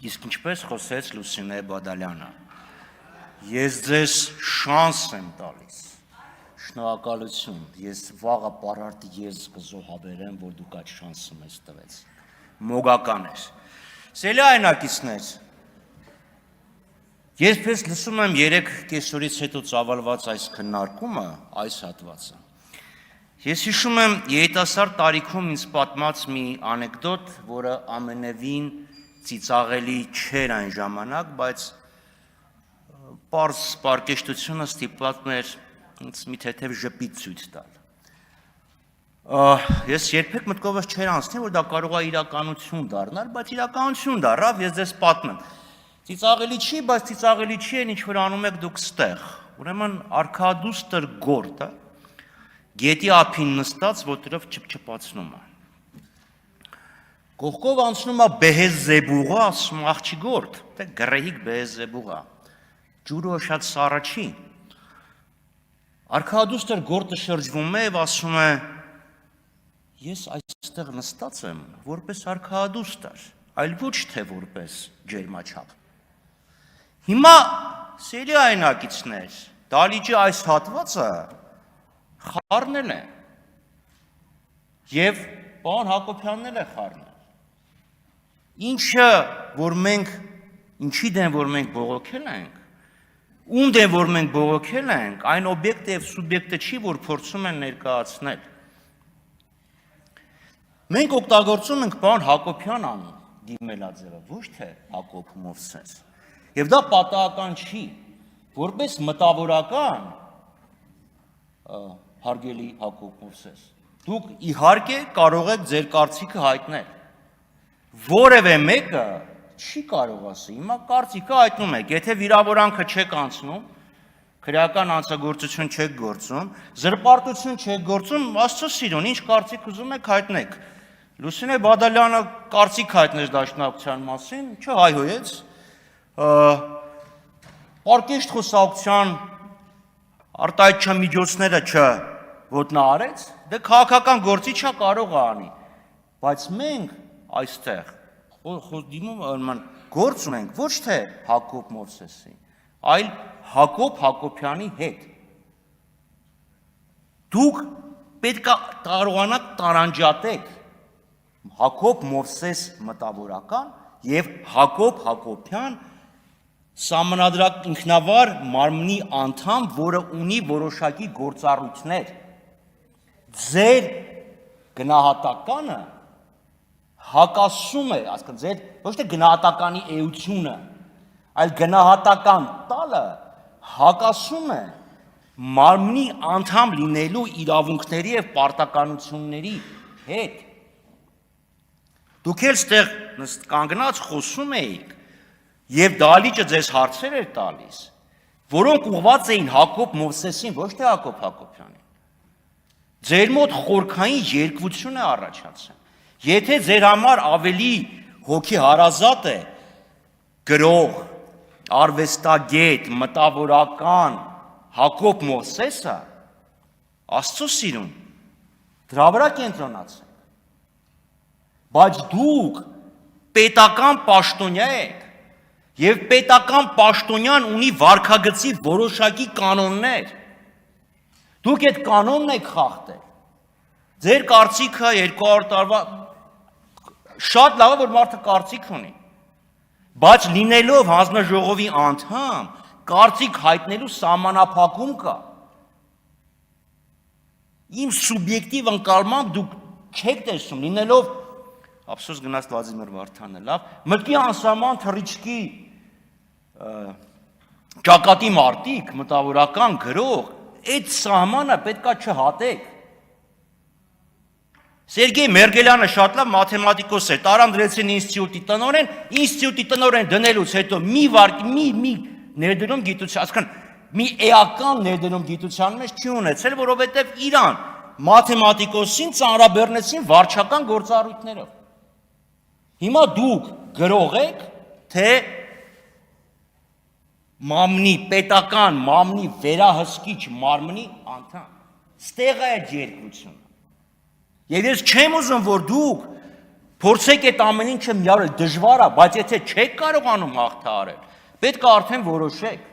Իսկ ինչպես խոսեց Լուսինե Բադալյանը, ես ձեզ շանս եմ տալիս, շնորհակալություն, ես վաղը պարարտի ես կզոհաբերեմ, որ դուք այդ շանսը մեզ տվեց, մոգական էր, սելի այնակիցներ, ես պես լսում եմ 3 կեսօրից հետո ծավալված այս քննարկումը, այս հատվածը, ես հիշում եմ երիտասարդ տարիքում ինձ պատմած մի անեկդոտ, որը ամենևին ծիծաղելի չէր այն ժամանակ, բայց պարզ պարկեշտությունը ստիպված էր ինձ մի թեթև ժպիտ ցույց տալ։ Ես երբեք մտքովս չէր անցնի, որ դա կարող է իրականություն դառնալ, բայց իրականություն դառավ, ես ձեզ պատմեմ։ Ծիծաղելի չի, բայց ծիծաղելի չի այն, ինչ որ անում եք դուք ստեղ։ Ուրեմն արքադուստր գորտը գետի ափին նստած, որտեղով չփչփացնում է։ Կողքով անցնում է Բեհեզեբուղը, ասում աղջի գործ, թե գրեհիկ Բեհեզեբուղը, ջուրը շատ սառը չի։ Արքադուստր գործը շրջվում է և ասում է, ես այստեղ նստած եմ, որպես արքադուստր, այլ ոչ թե որպես ջերմաչափ։ Հիմա սերի այնակիցներ, դալիճի այս հատվածը խառնել է և պարոն Հակոբյանն էլ է խառնել։ Ինչը, որ մենք, ինչի դեմ, որ մենք բողոքել ենք, ում դեմ, որ մենք բողոքել ենք, այն օբյեկտը և սուբյեկտը չի, որ փորձում են ներկայացնել։ Մենք օգտագործում ենք պարոն Հակոբյան անուն դիմելաձևը, ոչ թե Հակոբ Մովսես։ Եվ դա պատահական չի, որպես մտավորական, հարգելի Հակոբ Մովսես, դուք իհարկե կարող եք ձեր կարծիքը հայտնել։ Որևէ մեկը չի կարող ասի, հիմա կարծիքը հայտնում եք, եթե վիրավորանքը չեք անցնում, քրեական անձնագործություն չեք գործում, զրպարտություն չեք գործում, Աստծո սիրուն, ինչ կարծիք ուզում եք հայտնեք։ Լուսինե Բադալյանը կարծիք հայտնեց Դաշնակցության մասին, չհայհոյեց, պարկեշտ խոսակցության արտահայտչական միջոցները չոտնահարեց, դե քաղաքական գործի չա կարող է անի, բայց մենք այստեղ գործ ունենք ոչ թե Հակոբ Մովսեսի, այլ Հակոբ Հակոբյանի հետ։ Դուք պետք է կարողանաք տարանջատեք Հակոբ Մովսես մտավորական և Հակոբ Հակոբյան սահմանադրական ինքնավար մարմնի անդամ, որը ունի որոշակի գործառույթներ։ Ձեր գնահատականը հակասում է, ասկան ձեր ոչ թե գնահատականի էությունը, այլ գնահատական տալը հակասում է մարմնի անդամ լինելու իրավունքների և պարտականությունների հետ։ Դուք էլ ստեղ կանգնած խոսում էիք և դալիճը ձեզ հարցեր էր տալիս, որոնք ուղղված էին Հակոբ Մովսեսին, ոչ թե Հակոբ Հակոբյանին։ Ձեր մոտ խորքային երկվություն է առաջացել։ Եթե ձեր համար ավելի հոգեհարազատ է գրող, արվեստագետ, մտավորական Հակոբ Մովսեսը, Աստծո սիրուն, դրա վրա կենտրոնացեք։ Բայց դուք պետական պաշտոնյա եք, և պետական պաշտոնյան ունի վարքագծի որոշակի կանոններ։ Դուք այդ կանոնն եք խախտել։ Ձեր կարծիքը 200 տարվա շատ լավ է, որ մարդը կարծիք ունի, բայց լինելով հանձնաժողովի անդամ, կարծիք հայտնելու սահմանափակում կա։ Իմ սուբյեկտիվ ընկալմամբ դուք չեք տեսնում, լինելով, ափսոս գնաց Վլադիմիր Վարդանը, լավ, մտքի անսահման թռիչքի ճակատի մարտիկ, մտավորական գրող, այդ սահմանը պետքա չհատեք։ Սերգեյ Մերգելյանը շատ լավ մաթեմատիկոս էր, տարանդրեցին ինստիտուտի տնօրեն դնելուց հետո մի ներդրում գիտության, ասկան մի էական ներդրում գիտության մեջ չի ունեցել, որովհետև իրան մաթեմատիկոսին ծանրաբեռնեցին վարչական գործառույթներով։ Հիմա դուք գրող եք, թե մամնի, պետական մամնի վերահսկիչ մարմնի անդամ, ստեղ է այդ երկրությունը։ Եվ ես չեմ ուզում, որ դուք Փորձեք այդ ամեն ինչը միավորել, դժվար է, բայց եթե չեք կարողանում հաղթահարել, պետք է արդեն որոշեք։